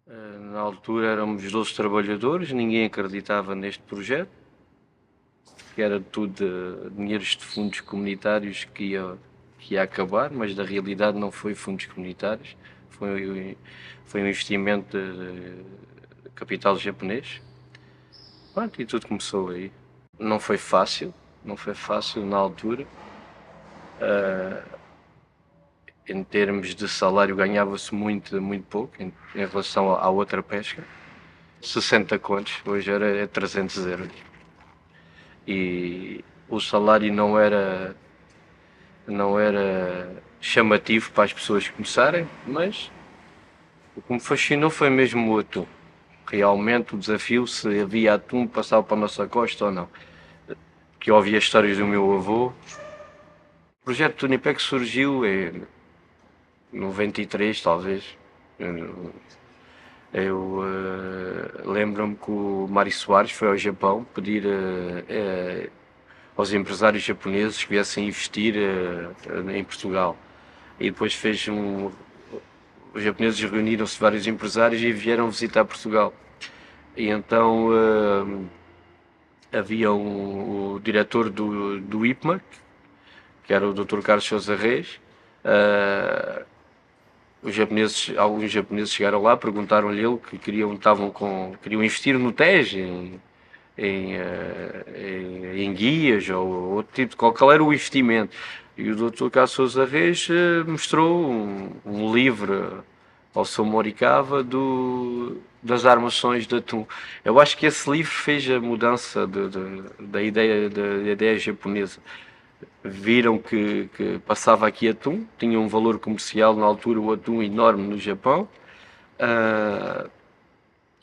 Na altura éramos 12 trabalhadores, ninguém acreditava neste projeto, que era tudo dinheiros de fundos comunitários que ia acabar, mas na realidade não foi fundos comunitários, foi um investimento de capital japonês. Pronto, e tudo começou aí. Não foi fácil, não foi fácil na altura. Em termos de salário ganhava-se muito pouco em relação à outra pesca. 60 contos, hoje é 300 euros. E o salário não era chamativo para as pessoas começarem, mas o que me fascinou foi mesmo o atum. Realmente o desafio se havia atum passava para a nossa costa ou não. Que eu ouvi as histórias do meu avô. O projeto do Unipec surgiu em 93, talvez. Eu lembro-me que o Mário Soares foi ao Japão pedir aos empresários japoneses que viessem investir em Portugal. E depois os japoneses reuniram-se vários empresários e vieram visitar Portugal. E então havia o diretor do IPMA, que era o Dr. Carlos Sousa Reis. Alguns japoneses chegaram lá, perguntaram-lhe ele que queriam investir no Tejo, em guias ou outro tipo, qual era o investimento. E o Dr. Carlos Sousa Reis mostrou um livro ao São Moricava das armações de atum. Eu acho que esse livro fez a mudança da ideia japonesa. Viram que passava aqui atum, tinha um valor comercial na altura, o atum enorme no Japão.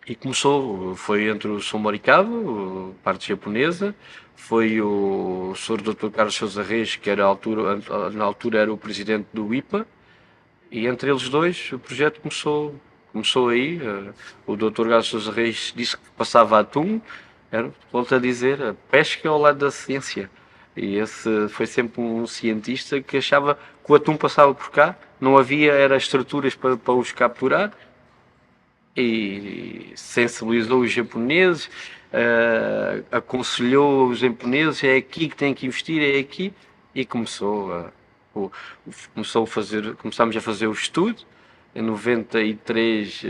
E foi entre o São Morikawa, parte japonesa, foi o Sr. Dr. Carlos Sousa Reis, que na altura era o presidente do IPA, e entre eles dois o projeto começou aí. O Dr. Carlos Sousa Reis disse que passava atum, volto a dizer, a pesca ao lado da ciência. E esse foi sempre um cientista que achava que o atum passava por cá, não havia era estruturas para os capturar, e sensibilizou os japoneses, aconselhou os japoneses, é aqui que tem que investir, é aqui, e começámos a fazer o estudo. Em 93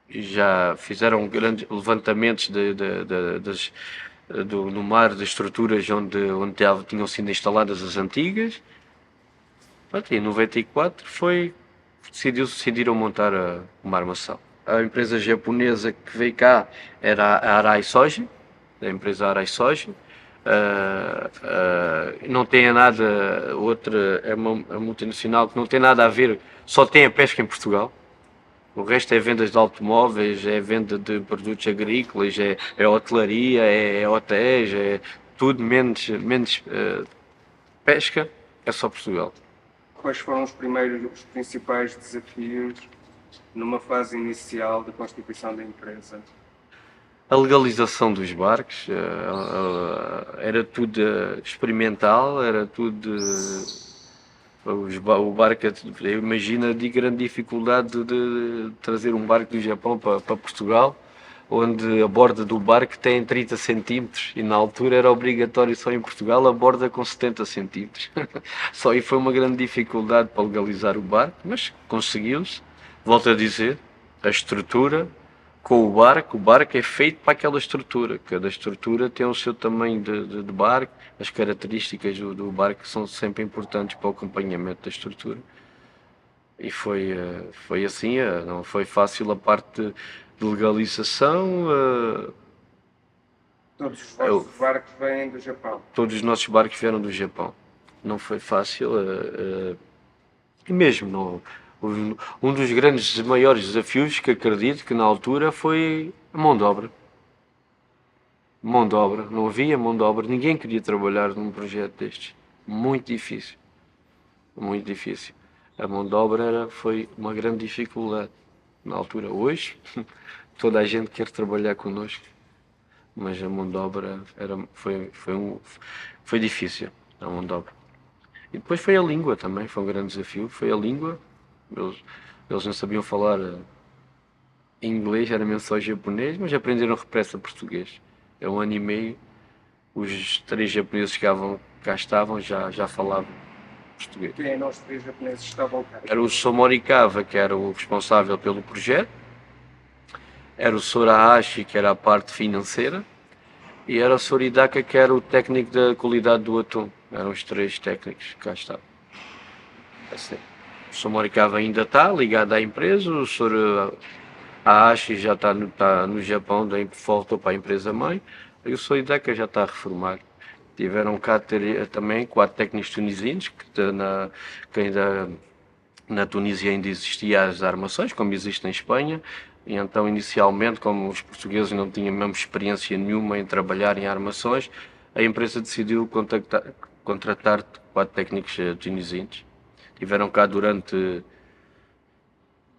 já fizeram grandes levantamentos no mar de estruturas onde tinham sido instaladas as antigas. Pronto, em 94 decidiram montar uma armação. A empresa japonesa que veio cá era a Arai Soji, da empresa Arai Soji. Não tem nada, outra é uma multinacional que não tem nada a ver, só tem a pesca em Portugal. O resto é vendas de automóveis, é venda de produtos agrícolas, é hotelaria, é hotéis, é tudo menos pesca, é só Portugal. Quais foram os principais desafios numa fase inicial da constituição da empresa? A legalização dos barcos era tudo experimental, era tudo. O barco, imagina de grande dificuldade de trazer um barco do Japão para Portugal, onde a borda do barco tem 30 centímetros e na altura era obrigatório só em Portugal a borda com 70 centímetros. Só aí foi uma grande dificuldade para legalizar o barco, mas conseguiu-se. Volto a dizer, a estrutura com o barco é feito para aquela estrutura, cada estrutura tem o seu tamanho de barco, as características do barco são sempre importantes para o acompanhamento da estrutura. E foi assim, não foi fácil a parte de legalização. Todos os vossos barcos vêm do Japão? Todos os nossos barcos vieram do Japão. Não foi fácil. E mesmo um dos grandes maiores desafios que acredito que na altura foi a mão de obra. Mão de obra. Não havia mão de obra. Ninguém queria trabalhar num projeto destes. Muito difícil. Muito difícil. A mão de obra foi uma grande dificuldade na altura. Hoje, toda a gente quer trabalhar connosco. Mas a mão de obra foi difícil. A mão de obra. E depois foi a língua também, foi um grande desafio. Foi a língua. Eles não sabiam falar inglês, era mesmo só japonês, mas aprenderam repressa português. É 1 ano e meio, os 3 japoneses cá estavam, já falavam português. Quem é nós 3 japoneses estavam cá? Era o Somorikawa, que era o responsável pelo projeto, era o Sorahashi, que era a parte financeira, e era o Soridaka, que era o técnico da qualidade do atum. Eram os 3 técnicos que cá estavam. Assim. O Somorikawa ainda está ligado à empresa, o Sorahashi já está no Japão, voltou para a empresa mãe, e o Soridaka já está a reformar. Tiveram cá também 4 técnicos tunisinos, que ainda na Tunísia ainda existia as armações, como existe na Espanha, e então inicialmente, como os portugueses não tinham mesmo experiência nenhuma em trabalhar em armações, a empresa decidiu contratar 4 técnicos tunisinos. Tiveram cá durante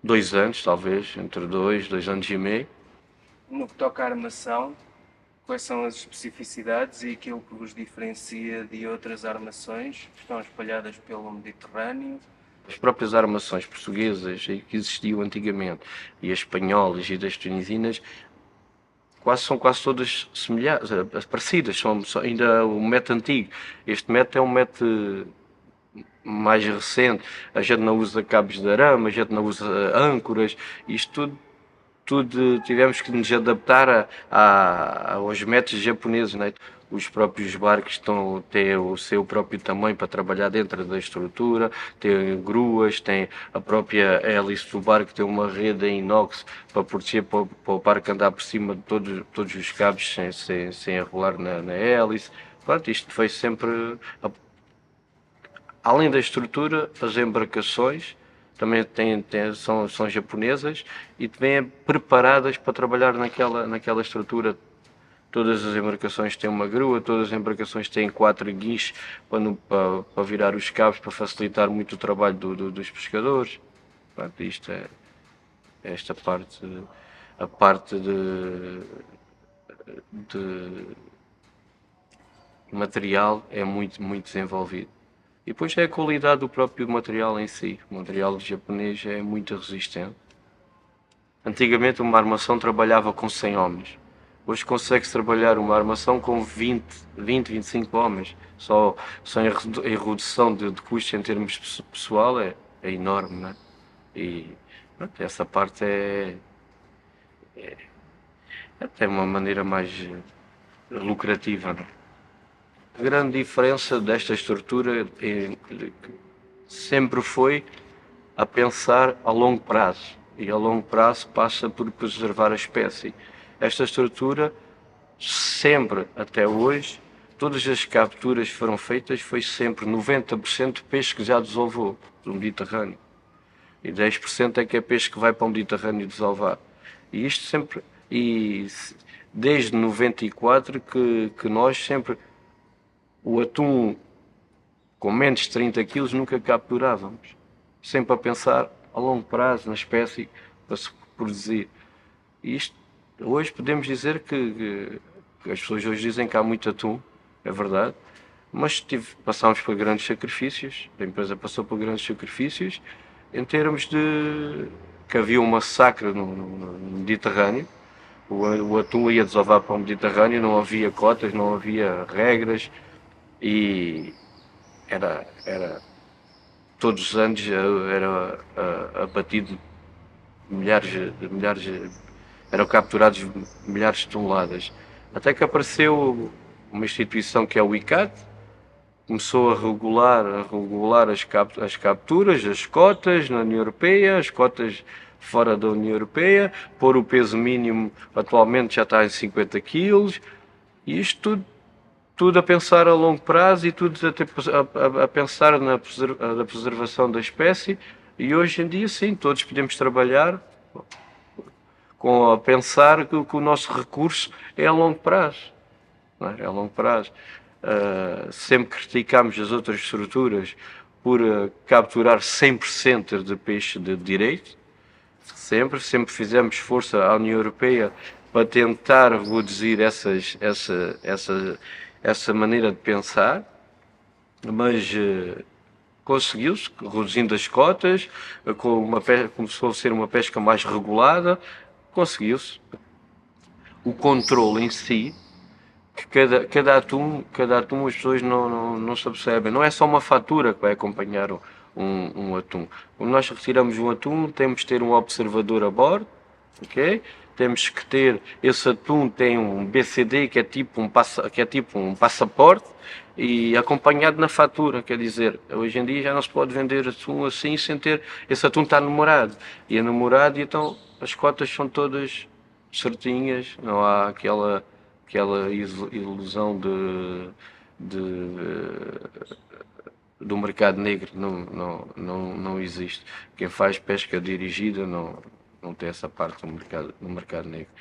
2 anos, talvez, entre 2 anos e meio. No que toca à armação, quais são as especificidades e aquilo que vos diferencia de outras armações que estão espalhadas pelo Mediterrâneo? As próprias armações portuguesas que existiam antigamente, e as espanholas e das tunisinas, são quase todas semelhantes, parecidas, ainda o método antigo. Este método é um método mais recente, a gente não usa cabos de arame, a gente não usa âncoras, isto tudo tivemos que nos adaptar aos métodos japoneses, né? Os próprios barcos têm o seu próprio tamanho para trabalhar dentro da estrutura, têm gruas, tem a própria hélice do barco, tem uma rede em inox para proteger, para o barco andar por cima de todos os cabos sem enrolar na hélice. Pronto, isto foi sempre, além da estrutura, as embarcações também são japonesas e vêm preparadas para trabalhar naquela estrutura. Todas as embarcações têm uma grua, todas as embarcações têm 4 guinchos para virar os cabos, para facilitar muito o trabalho dos pescadores. Pronto, isto é esta parte, a parte de material é muito, muito desenvolvido. E depois é a qualidade do próprio material em si. O material japonês é muito resistente. Antigamente uma armação trabalhava com 100 homens. Hoje consegue-se trabalhar uma armação com 20, 25 homens. Só em redução de custos em termos pessoal é enorme, não é? E pronto, essa parte é até uma maneira mais lucrativa, não é? A grande diferença desta estrutura sempre foi a pensar a longo prazo. E a longo prazo passa por preservar a espécie. Esta estrutura, sempre até hoje, todas as capturas que foram feitas foi sempre 90% de peixe que já desovou do Mediterrâneo. E 10% é que é peixe que vai para o Mediterrâneo desovar. E isto sempre, desde 94 que nós sempre, o atum com menos de 30 quilos nunca capturávamos. Sempre a pensar a longo prazo na espécie para se produzir. E isto, hoje podemos dizer que as pessoas hoje dizem que há muito atum, é verdade, mas passámos por grandes sacrifícios, a empresa passou por grandes sacrifícios, em termos de que havia um massacre no Mediterrâneo, o atum ia desovar para o Mediterrâneo, não havia cotas, não havia regras, e era todos os anos era abatido eram capturados milhares de toneladas. Até que apareceu uma instituição que é o ICCAT, começou a regular as capturas, as cotas na União Europeia, as cotas fora da União Europeia, pôr o peso mínimo, atualmente já está em 50 quilos, e isto tudo a pensar a longo prazo e tudo a pensar na preservação da espécie. E hoje em dia, sim, todos podemos trabalhar a pensar que o nosso recurso é a longo prazo. Não é? É a longo prazo. Sempre criticámos as outras estruturas por capturar 100% de peixe de direito. Sempre fizemos força à União Europeia para tentar reduzir essa maneira de pensar, mas Conseguiu-se, reduzindo as cotas, com começou a ser uma pesca mais regulada, conseguiu-se. O controle em si, que cada atum as pessoas não se apercebem. Não é só uma fatura que vai acompanhar um atum. Quando nós retiramos um atum, temos de ter um observador a bordo, ok? Temos que ter, esse atum tem um BCD que é tipo um passaporte e acompanhado na fatura, quer dizer, hoje em dia já não se pode vender atum assim sem ter, esse atum está numerado, e é numerado e então as cotas são todas certinhas, não há aquela ilusão do mercado negro, não existe. Quem faz pesca dirigida não tem essa parte no mercado negro,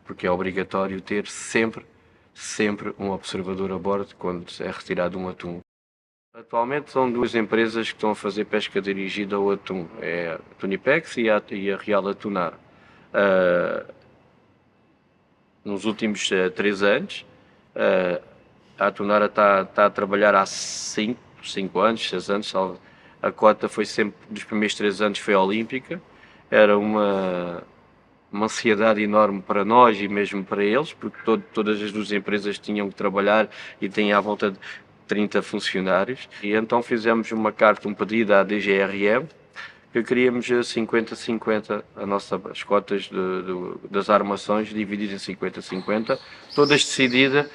porque é obrigatório ter sempre um observador a bordo quando é retirado um atum. Atualmente são duas empresas que estão a fazer pesca dirigida ao atum, é a Tunipex e a Real Atunara. Nos últimos 3 anos, a Atunara está a trabalhar há 5 anos, 6 anos. A cota foi sempre, dos primeiros 3 anos, foi olímpica. Era uma ansiedade enorme para nós e mesmo para eles, porque todas as duas empresas tinham que trabalhar e têm à volta de 30 funcionários. E então fizemos um pedido à DGRM, que queríamos 50-50, as cotas das armações divididas em 50-50, todas decididas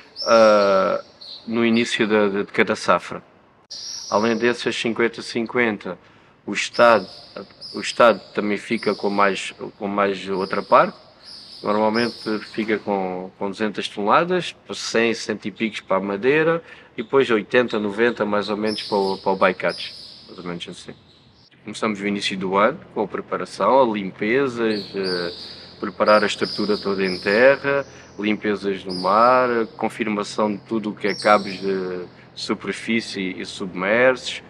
no início de cada safra. Além dessas 50-50, o Estado também fica com mais outra parte. Normalmente fica com 200 toneladas, 100, 100 e picos para a madeira e depois 80, 90 mais ou menos para o bycatch, mais ou menos assim. Começamos no início do ano com a preparação, a limpezas, preparar a estrutura toda em terra, limpezas no mar, confirmação de tudo o que é cabos de superfície e submersos.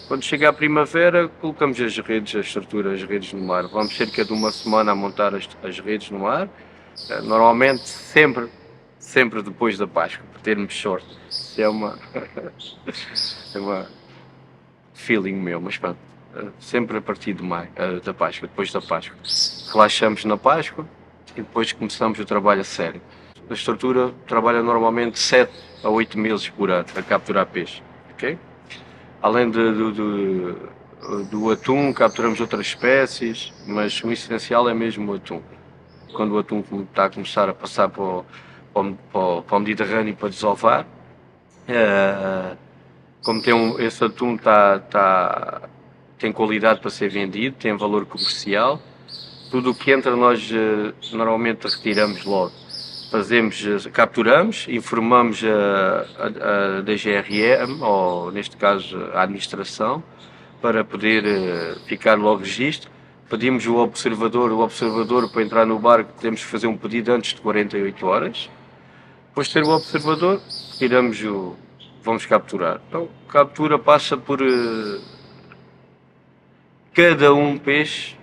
Quando chega a primavera, colocamos as redes no mar. Vamos cerca de uma semana a montar as redes no mar, normalmente sempre depois da Páscoa, para termos sorte. Isso é uma feeling meu, mas pronto, sempre a partir de maio, da Páscoa, depois da Páscoa. Relaxamos na Páscoa e depois começamos o trabalho a sério. A estrutura trabalha normalmente 7 a 8 meses por ano a capturar peixe, ok? Além do atum, capturamos outras espécies, mas o essencial é mesmo o atum. Quando o atum está a começar a passar para o Mediterrâneo para desovar, como esse atum tem qualidade para ser vendido, tem valor comercial, tudo o que entra nós normalmente retiramos logo. Capturamos, informamos a DGRM, ou neste caso a administração, para poder ficar logo registro. Pedimos o observador para entrar no barco, temos que fazer um pedido antes de 48 horas. Depois de ter o observador, vamos capturar. Então, captura passa por cada peixe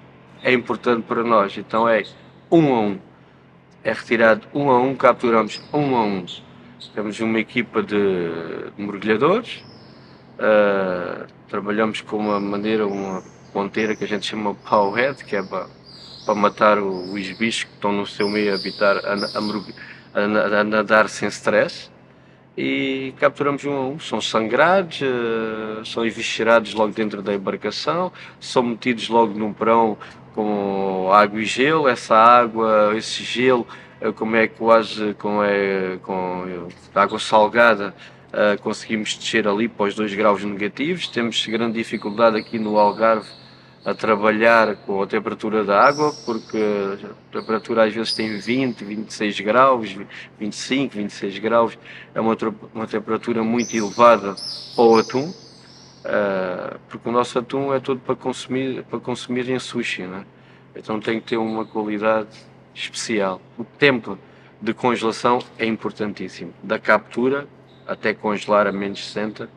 é importante para nós, então é 1 a 1. É retirado 1 a 1, capturamos 1 a 1. Temos uma equipa de mergulhadores, trabalhamos com uma ponteira que a gente chama Powerhead, que é para matar os bichos que estão no seu meio a nadar sem stress, e capturamos 1 a 1. São sangrados, são eviscerados logo dentro da embarcação, são metidos logo num perão com água e gelo. Essa água, esse gelo, como é quase com água salgada, conseguimos descer ali para os 2 graus negativos. Temos grande dificuldade aqui no Algarve a trabalhar com a temperatura da água, porque a temperatura às vezes tem 20, 26 graus, 25, 26 graus, é uma temperatura muito elevada para o atum, porque o nosso atum é todo para consumir em sushi, né? Então tem que ter uma qualidade especial. O tempo de congelação é importantíssimo, da captura até congelar a menos 60,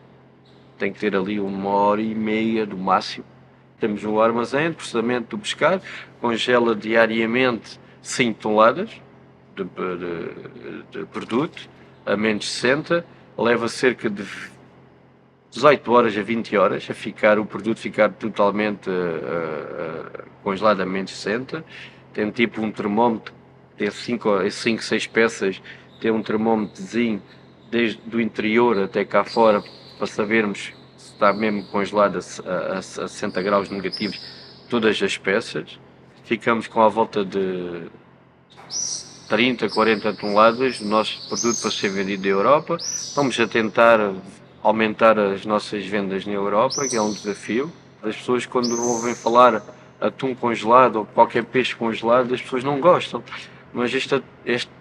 tem que ter ali 1h30 do máximo. Temos um armazém de processamento do pescado, congela diariamente 5 toneladas de produto a menos 60, leva cerca de 18 horas a 20 horas, o produto ficar totalmente congelado a -60. Tem tipo um termómetro, tem 5, 6 peças, tem um termómetrozinho desde do interior até cá fora, para sabermos se está mesmo congelado a 60 graus negativos todas as peças. Ficamos com a volta de 30, 40 toneladas do nosso produto para ser vendido na Europa. Vamos a tentar aumentar as nossas vendas na Europa, que é um desafio. As pessoas, quando ouvem falar atum congelado ou qualquer peixe congelado, as pessoas não gostam. Mas este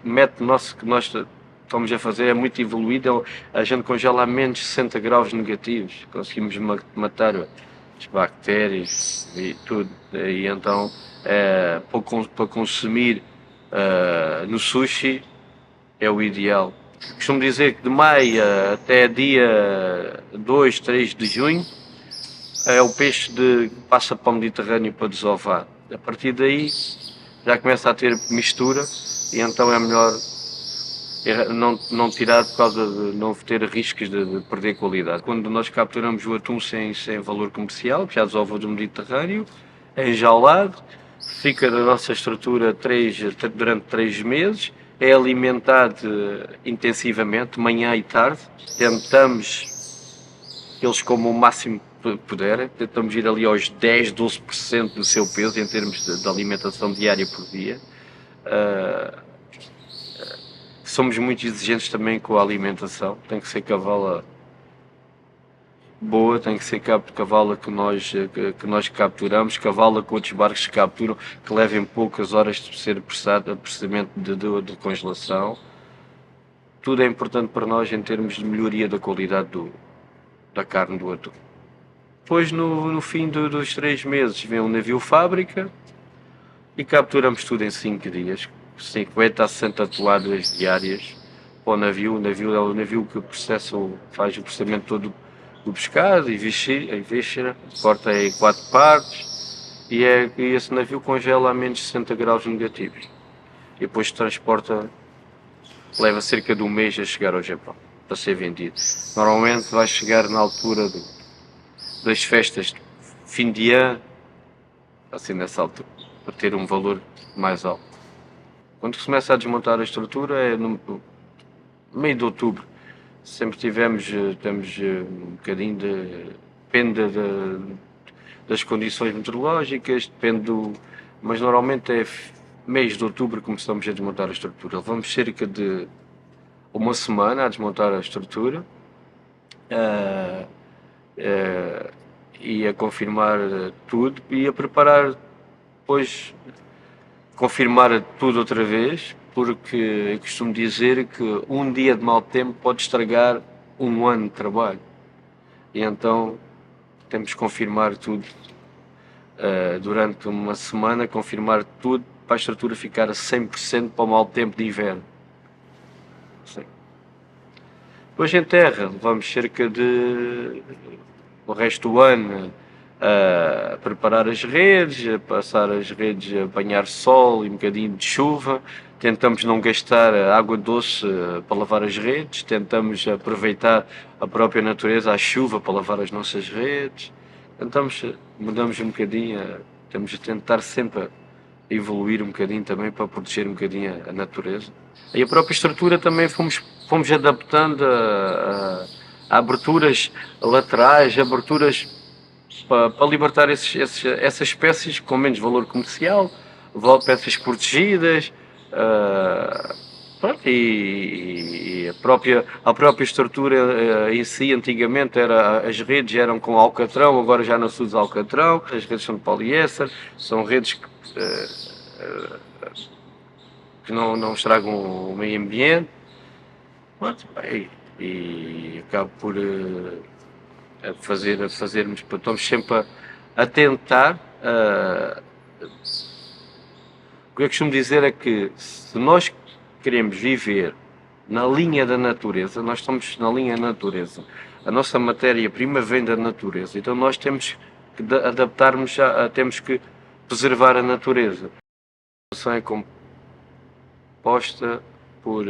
método nosso que nós estamos a fazer é muito evoluído. A gente congela a menos 60 graus negativos. Conseguimos matar as bactérias e tudo. E então, para consumir no sushi, é o ideal. Costumo dizer que de maio até dia 2, 3 de junho é o peixe que passa para o Mediterrâneo para desovar. A partir daí já começa a ter mistura e então é melhor não tirar por causa de não ter riscos de perder qualidade. Quando nós capturamos o atum sem valor comercial, que já desova do Mediterrâneo, é enjaulado, fica na nossa estrutura durante 3 meses, é alimentado intensivamente, manhã e tarde. Tentamos que eles comam o máximo que puderem, tentamos ir ali aos 10, 12% do seu peso em termos de alimentação diária por dia. Somos muito exigentes também com a alimentação, tem que ser cavala boa, tem que ser cavala que nós capturamos, cavala que outros barcos capturam, que levem poucas horas de ser processamento de congelação. Tudo é importante para nós em termos de melhoria da qualidade da carne do atum. Depois, no fim dos 3 meses, vem um navio fábrica e capturamos tudo em 5 dias, 50 a 60 toneladas diárias para o navio. O navio é o navio que faz o processamento todo do pescado e víscera, corta em 4 partes e esse navio congela a menos 60 graus negativos. E depois transporta, leva cerca de um mês a chegar ao Japão para ser vendido. Normalmente vai chegar na altura das festas de fim de ano, assim nessa altura, para ter um valor mais alto. Quando se começa a desmontar a estrutura é no meio de outubro. Sempre temos um bocadinho depende das condições meteorológicas, mas normalmente é mês de outubro que começamos a desmontar a estrutura. Levamos cerca de uma semana a desmontar a estrutura e a confirmar tudo e a preparar depois confirmar tudo outra vez, porque eu costumo dizer que um dia de mau tempo pode estragar um ano de trabalho. E então temos que confirmar tudo durante uma semana, confirmar tudo para a estrutura ficar a 100% para o mau tempo de inverno. Sim. Depois em terra, levamos cerca de o resto do ano a preparar as redes, a passar as redes, a apanhar sol e um bocadinho de chuva. Tentamos não gastar água doce para lavar as redes, tentamos aproveitar a própria natureza, a chuva, para lavar as nossas redes. Mudamos um bocadinho, temos de tentar sempre evoluir um bocadinho também para proteger um bocadinho a natureza. E a própria estrutura também fomos adaptando a aberturas laterais, aberturas para libertar essas espécies com menos valor comercial, peças protegidas, pronto, e a própria estrutura em si, antigamente as redes eram com alcatrão, agora já não se usa alcatrão, as redes são de poliéster, são redes que não estragam o meio ambiente. Pronto, e acabo por fazermos, estamos sempre a tentar. O que eu costumo dizer é que se nós queremos viver na linha da natureza, nós estamos na linha da natureza. A nossa matéria-prima vem da natureza, então nós temos que adaptarmos, temos que preservar a natureza. A população é composta por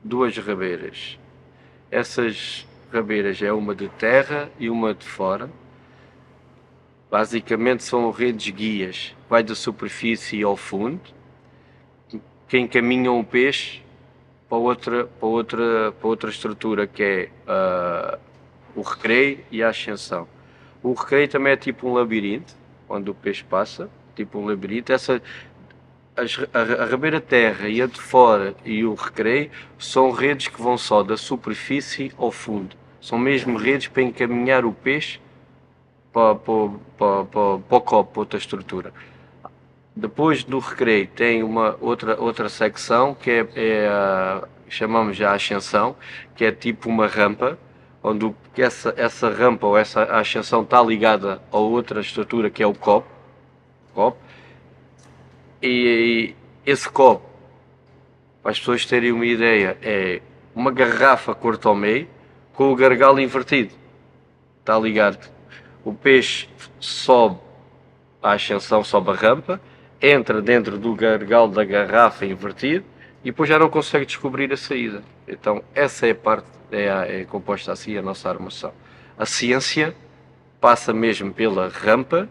2 rabeiras. Essas rabeiras, é uma de terra e uma de fora. Basicamente são redes guias, vai da superfície ao fundo, que encaminham o peixe para outra estrutura, que é o recreio e a ascensão. O recreio também é tipo um labirinto, onde o peixe passa, tipo um labirinto. A rabeira terra e a de fora e o recreio são redes que vão só da superfície ao fundo. São mesmo redes para encaminhar o peixe para o copo, para outra estrutura. Depois do recreio tem uma outra secção que chamamos já ascensão, que é tipo uma rampa, onde essa rampa ou essa ascensão está ligada a outra estrutura que é o copo. E esse copo, para as pessoas terem uma ideia, é uma garrafa corta ao meio com o gargalo invertido. Está ligado. O peixe sobe a ascensão, sobe a rampa, entra dentro do gargalo da garrafa invertido e depois já não consegue descobrir a saída. Então essa é a parte, é composta assim a nossa armação. A ciência passa mesmo pela rampa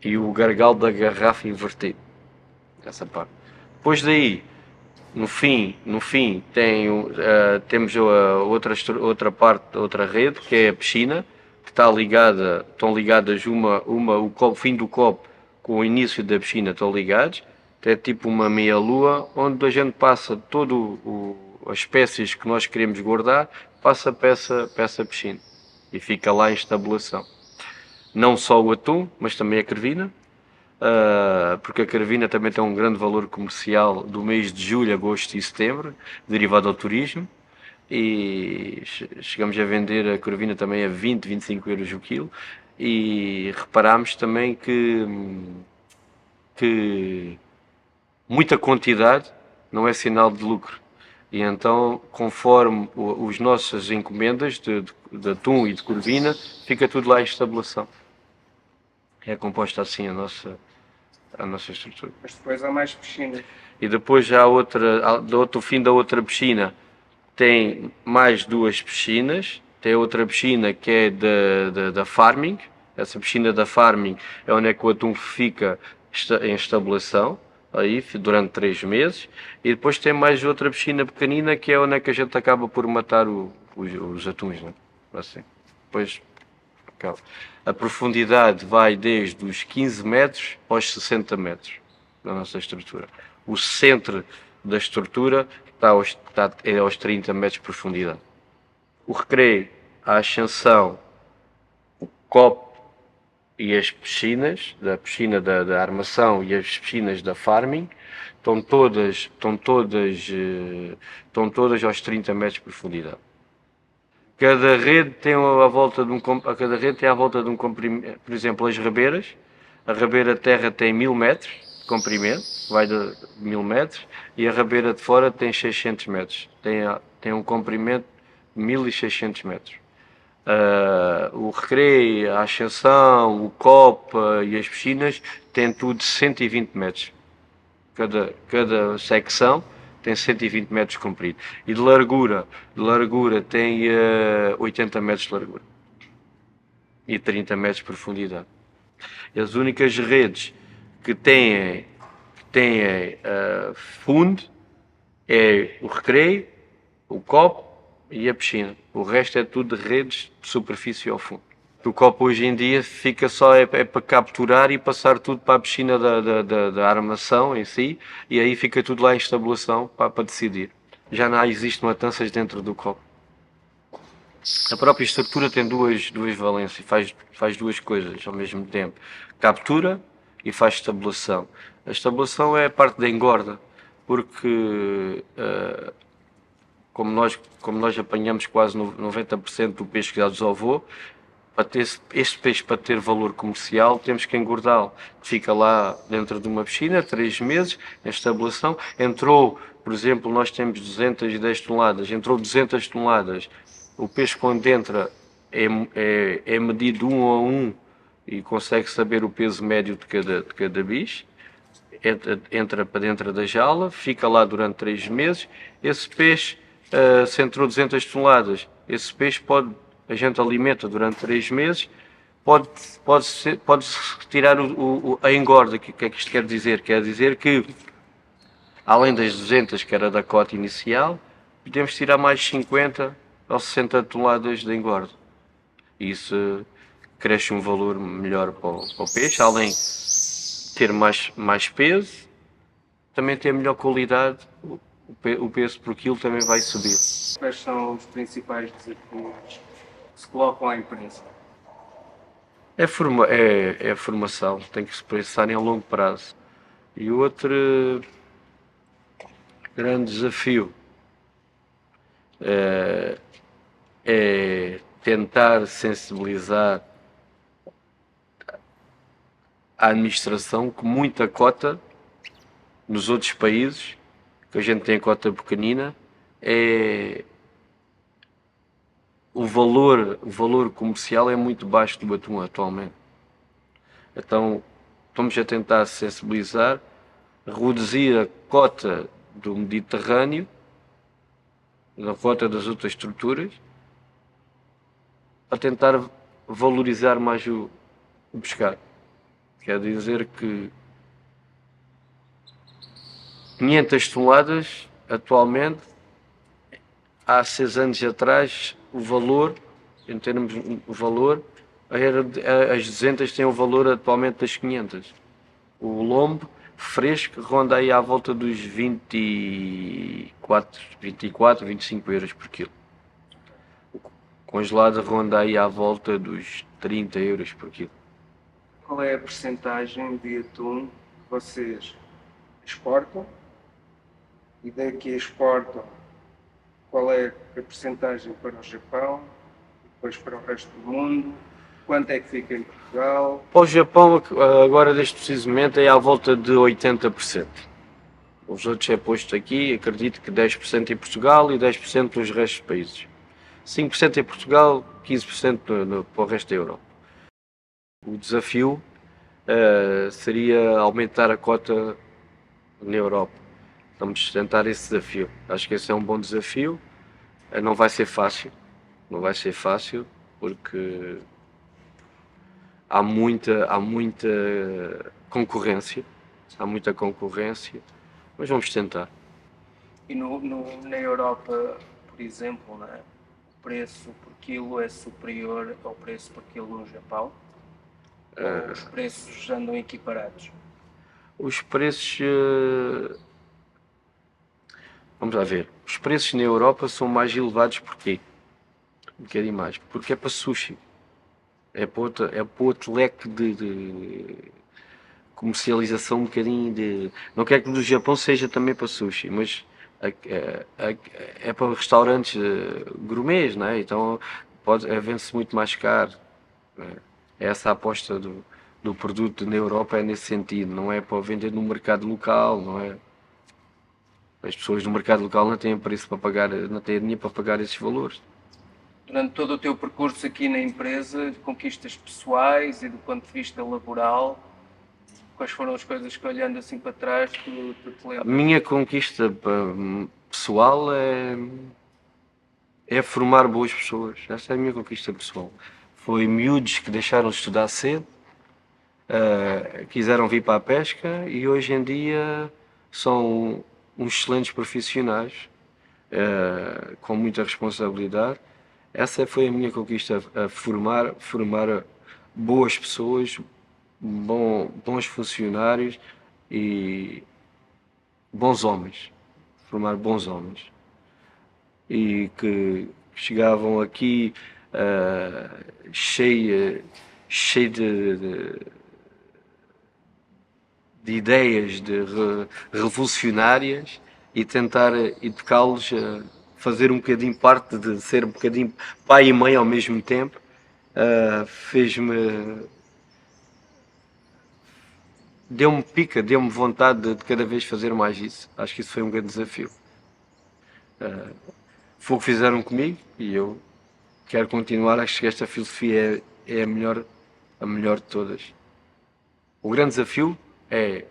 e o gargalo da garrafa invertido. Essa parte. Depois daí, no fim temos outra parte, outra rede, que é a piscina, que estão ligadas o fim do copo com o início da piscina estão ligados. É tipo uma meia-lua, onde a gente passa as espécies que nós queremos guardar, passa para essa piscina e fica lá em estabulação. Não só o atum, mas também a carvina, porque a carvina também tem um grande valor comercial do mês de julho, agosto e setembro, derivado ao turismo, e chegamos a vender a carvina também a 20, 25 euros o quilo, e reparámos também que muita quantidade não é sinal de lucro. E então, conforme os nossas encomendas de atum e de corvina, fica tudo lá em estabulação. É composta assim a nossa estrutura. Mas depois há mais piscinas. E depois já do outro fim da outra piscina tem mais duas piscinas. Tem outra piscina que é da farming. Essa piscina da farming é onde é que o atum fica em estabulação, aí durante 3 meses. E depois tem mais outra piscina pequenina que é onde é que a gente acaba por matar os atuns, né? Assim. Depois a profundidade vai desde os 15 metros aos 60 metros da nossa estrutura. O centro da estrutura é aos 30 metros de profundidade. O recreio, a ascensão, o copo e as piscinas, da piscina da armação e as piscinas da farming, estão todas aos 30 metros de profundidade. Cada rede tem à volta de um comprimento. Por exemplo, as rabeiras. A rabeira terra tem 1000 metros de comprimento, vai de 1000 metros, e a rabeira de fora tem 600 metros. Tem um comprimento de 1600 metros. O recreio, a ascensão, o copo e as piscinas têm tudo 120 metros. Cada secção tem 120 metros de comprido. E de largura tem 80 metros de largura. E 30 metros de profundidade. E as únicas redes que têm fundo é o recreio, o copo e a piscina. O resto é tudo de redes de superfície ao fundo. O copo hoje em dia fica só para capturar e passar tudo para a piscina da armação em si, e aí fica tudo lá em estabulação para decidir. Já não existe matanças dentro do copo. A própria estrutura tem duas valências, faz duas coisas ao mesmo tempo. Captura e faz estabulação. A estabulação é a parte da engorda, porque como nós apanhamos quase 90% do peixe que já desovou, este peixe, para ter valor comercial, temos que engordá-lo. Fica lá dentro de uma piscina 3 meses em estabulação. Por exemplo, nós temos 210 toneladas, entrou 200 toneladas. O peixe, quando entra, é medido 1 a 1 e consegue saber o peso médio de cada bicho. Entra para dentro da jaula, fica lá durante 3 meses. Esse peixe se entrou 200 toneladas, esse peixe a gente alimenta durante 3 meses, pode-se retirar a engorda. O que é que isto quer dizer? Quer dizer que, além das 200 que era da cota inicial, podemos tirar mais 50 ou 60 toneladas de engorda. Isso cresce um valor melhor para o peixe, além de ter mais peso, também ter melhor qualidade, o peso por quilo também vai subir. Quais são os principais desafios que se colocam à empresa? É a formação, tem que se pensar em longo prazo. E outro grande desafio é tentar sensibilizar a administração que muita cota nos outros países, que a gente tem a cota pequenina, o valor comercial é muito baixo do atum atualmente. Então estamos a tentar sensibilizar, reduzir a cota do Mediterrâneo, a cota das outras estruturas, a tentar valorizar mais o pescado. Quer dizer que 500 toneladas atualmente, há 6 anos atrás, o valor, em termos de valor, as 200 têm o valor atualmente das 500. O lombo fresco ronda aí à volta dos 24, 25 euros por quilo. O congelado ronda aí à volta dos 30 euros por quilo. Qual é a percentagem de atum que vocês exportam? E daqui exportam, qual é a percentagem para o Japão, depois para o resto do mundo? Quanto é que fica em Portugal? Para o Japão, agora neste preciso momento, é à volta de 80%. Os outros é posto aqui, acredito que 10% em Portugal e 10% nos restos dos países. 5% em Portugal, 15% para o resto da Europa. O desafio seria aumentar a cota na Europa. Vamos tentar esse desafio. Acho que esse é um bom desafio. Não vai ser fácil. Não vai ser fácil porque há muita concorrência. Há muita concorrência. Mas vamos tentar. E na Europa, por exemplo, né, o preço por quilo é superior ao preço por quilo no Japão? Ou os preços andam equiparados? Os preços. Vamos lá ver. Os preços na Europa são mais elevados porquê? Um bocadinho mais. Porque é para sushi. É para outro leque de comercialização um bocadinho de. Não quero que do Japão seja também para sushi, mas é para restaurantes gourmets, não é? Então vende-se muito mais caro. É essa a aposta do produto na Europa, é nesse sentido, não é para vender no mercado local, não é? As pessoas no mercado local não têm preço para pagar, não têm dinheiro para pagar esses valores. Durante todo o teu percurso aqui na empresa, de conquistas pessoais e do ponto de vista laboral, quais foram as coisas que, olhando assim para trás, tu te A lembras? minha conquista pessoal é formar boas pessoas. Essa é a minha conquista pessoal. Foi miúdos que deixaram de estudar cedo, quiseram vir para a pesca e hoje em dia são uns excelentes profissionais, com muita responsabilidade. Essa foi a minha conquista, formar boas pessoas, bons funcionários e bons homens. Formar bons homens. E que chegavam aqui cheio de ideias revolucionárias e tentar educá-los a fazer um bocadinho parte de ser um bocadinho pai e mãe ao mesmo tempo, deu-me pica, deu-me vontade de cada vez fazer mais isso. Acho que isso foi um grande desafio. Foi o que fizeram comigo e eu quero continuar. Acho que esta filosofia é a melhor de todas. O grande desafio é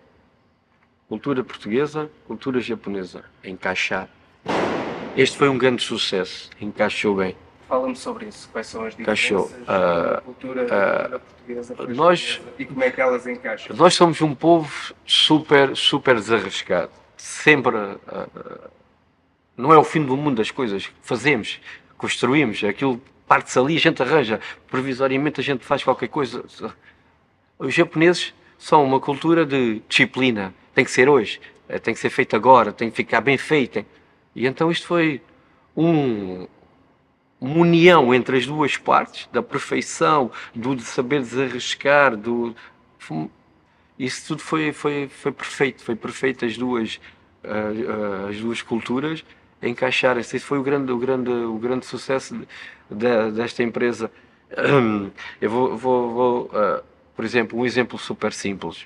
cultura portuguesa, cultura japonesa, encaixar Este foi um grande sucesso, encaixou bem. Fala-me sobre isso. Quais são as Encaixou. diferenças da cultura portuguesa para a nós- japonesa e como é que elas encaixam? Nós somos um povo super, super desarriscado. Sempre. Não é o fim do mundo as coisas. Fazemos, construímos, aquilo parte-se ali, a gente arranja. Provisoriamente a gente faz qualquer coisa. Os japoneses são uma cultura de disciplina. Tem que ser hoje, tem que ser feito agora, tem que ficar bem feito. E então isto foi um, uma união entre as duas partes, da perfeição, do de saber desarriscar, isso tudo foi perfeito, foi perfeito as duas culturas encaixarem-se. Esse foi o grande sucesso desta empresa. Eu por exemplo, um exemplo super simples.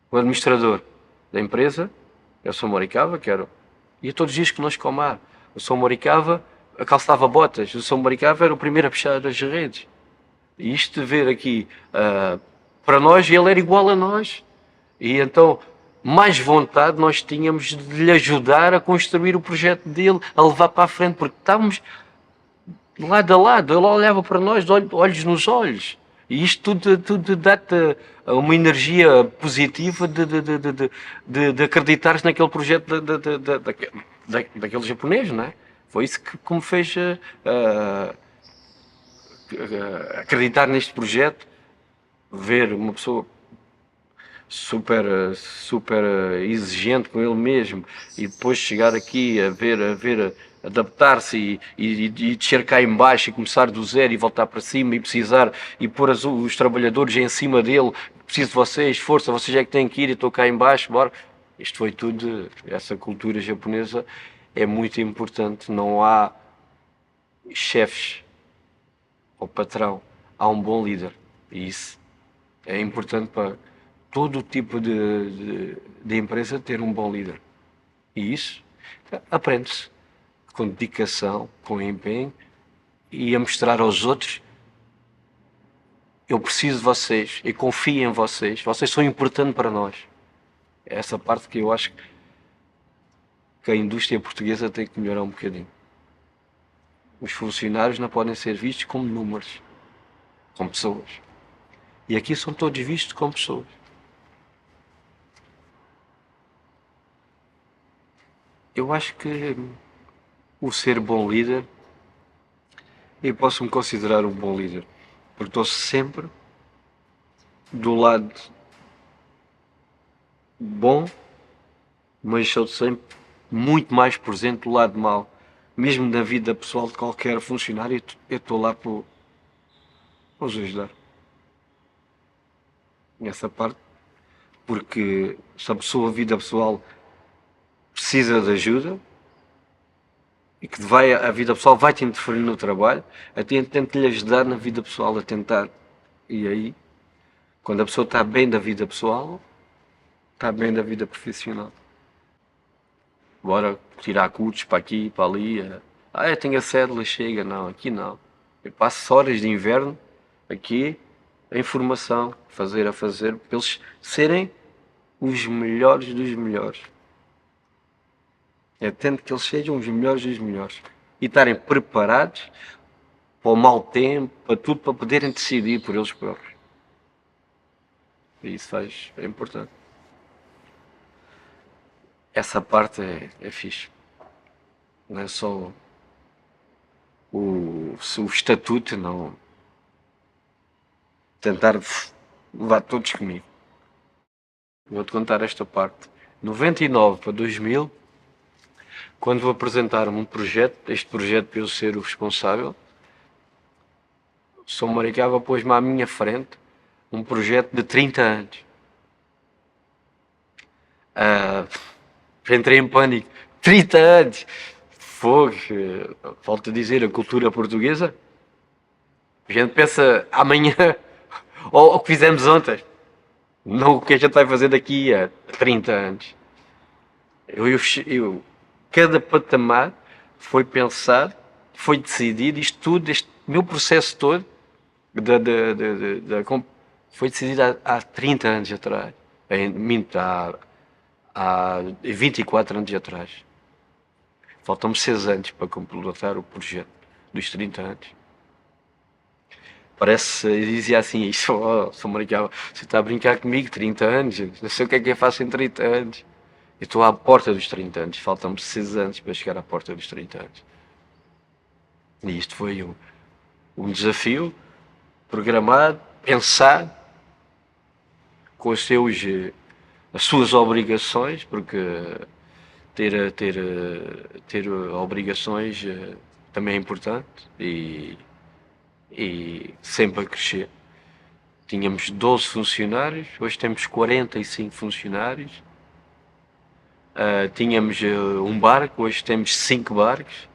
O administrador da empresa, eu sou Moricava, ia todos os dias connosco ao mar. O São Moricava calçava botas, o São Moricava era o primeiro a fechar as redes. E isto de ver aqui, para nós, ele era igual a nós. E então, mais vontade nós tínhamos de lhe ajudar a construir o projeto dele, a levar para a frente, porque estávamos lado a lado. Ele olhava para nós, olhos nos olhos. E isto tudo dá-te uma energia positiva de acreditares naquele projeto daquele japonês, não é? Foi isso que me fez acreditar neste projeto, ver uma pessoa super exigente com ele mesmo e depois chegar aqui a ver adaptar-se e descer cá em baixo e começar do zero e voltar para cima e precisar e pôr os trabalhadores em cima dele, preciso de vocês, força, vocês é que têm que ir e estou cá em baixo, bora. Isto foi tudo, essa cultura japonesa é muito importante, não há chefes ou patrão, há um bom líder e isso é importante para todo tipo de empresa ter um bom líder. E isso aprende-se com dedicação, com empenho e a mostrar aos outros: eu preciso de vocês, eu confio em vocês, vocês são importantes para nós. É essa parte que eu acho que a indústria portuguesa tem que melhorar um bocadinho. Os funcionários não podem ser vistos como números, como pessoas. E aqui são todos vistos como pessoas. Eu acho que o ser bom líder, eu posso me considerar um bom líder, porque estou sempre do lado bom, mas sou sempre muito mais presente do lado mau. Mesmo na vida pessoal de qualquer funcionário, eu estou lá para os ajudar. Nessa parte, porque se a pessoa, a vida pessoal, precisa de ajuda e que a vida pessoal vai te interferir no trabalho, até tento-lhe ajudar na vida pessoal a tentar. E aí, quando a pessoa está bem da vida pessoal, está bem da vida profissional. Bora tirar cursos para aqui, para ali. Eu tenho a cédula, chega. Não, aqui não. Eu passo horas de inverno aqui, a informação, fazer, para eles serem os melhores dos melhores. É tento que eles sejam os melhores dos melhores. E estarem preparados para o mau tempo, para tudo, para poderem decidir por eles próprios. E isso é importante. Essa parte é fixe. Não é só o estatuto, não. Tentar levar todos comigo. Vou-te contar esta parte. 99 para 2000, quando vou apresentar um projeto, este projeto para eu ser o responsável, São Maricava pôs-me à minha frente um projeto de 30 anos. Entrei em pânico. 30 anos! Fogo! Volto a dizer, a cultura portuguesa. A gente pensa amanhã, ou o que fizemos ontem. Não o que a gente vai fazer daqui a 30 anos. Cada patamar foi pensado, foi decidido, isto tudo, este meu processo todo foi decidido há 30 anos atrás. Minto, há 24 anos atrás. Faltam-me 6 anos para completar o projeto dos 30 anos. Parece, eu dizia assim, isso, sou Marical, você está a brincar comigo, 30 anos, não sei o que é eu faço em 30 anos. Eu estou à porta dos 30 anos, faltam-me 6 anos para chegar à porta dos 30 anos. E isto foi um desafio programado, pensado, com as suas obrigações, porque ter obrigações também é importante e sempre a crescer. Tínhamos 12 funcionários, hoje temos 45 funcionários. Tínhamos um barco, hoje temos 5 barcos.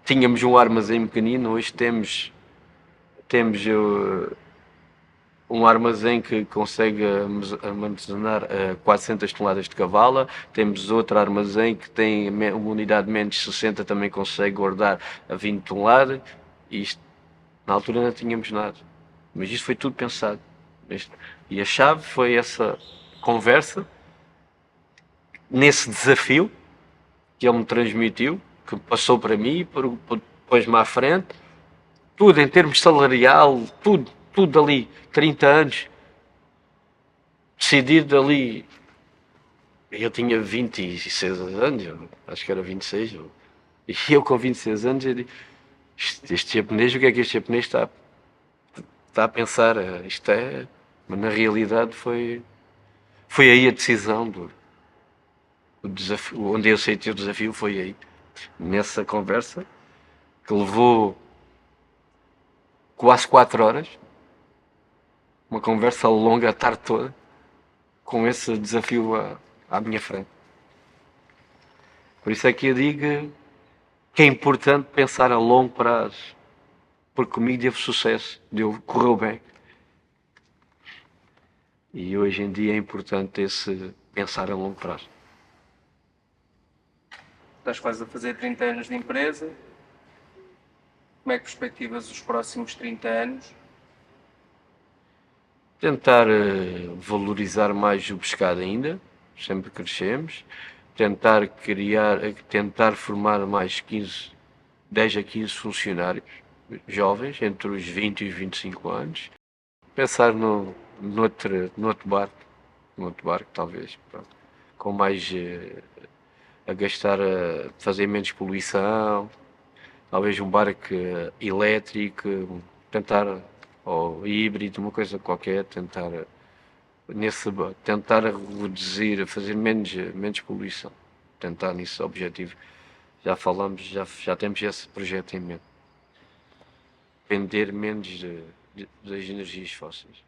Tínhamos um armazém pequenino, hoje temos um armazém que consegue armazenar 400 toneladas de cavala. Temos outro armazém que tem uma unidade de menos de 60, também consegue guardar a 20 toneladas. Isto, na altura não tínhamos nada, mas isto foi tudo pensado. E a chave foi essa conversa, nesse desafio que ele me transmitiu, que passou para mim, pôs-me à frente, tudo em termos salarial, tudo ali, 30 anos, decidido ali. Eu tinha 26 anos, acho que era 26, e eu com 26 anos, eu digo, este japonês, o que é que este japonês está a pensar? Isto é, mas na realidade foi aí a decisão o desafio, onde eu aceitei o desafio foi aí, nessa conversa, que levou quase 4 horas, uma conversa longa a tarde toda, com esse desafio à minha frente. Por isso é que eu digo que é importante pensar a longo prazo, porque comigo teve sucesso, correu bem. E hoje em dia é importante esse pensar a longo prazo. Estás quase a fazer 30 anos de empresa. Como é que perspectivas os próximos 30 anos? Tentar valorizar mais o pescado ainda, sempre crescemos. Tentar formar mais 10 a 15 funcionários jovens, entre os 20 e os 25 anos. Pensar noutro barco talvez, pronto, com mais a gastar, fazer menos poluição, talvez um barco elétrico, tentar, ou híbrido, uma coisa qualquer, tentar reduzir, fazer menos poluição, tentar nesse objetivo. Já falamos, já temos esse projeto em mente. Depender menos das energias fósseis.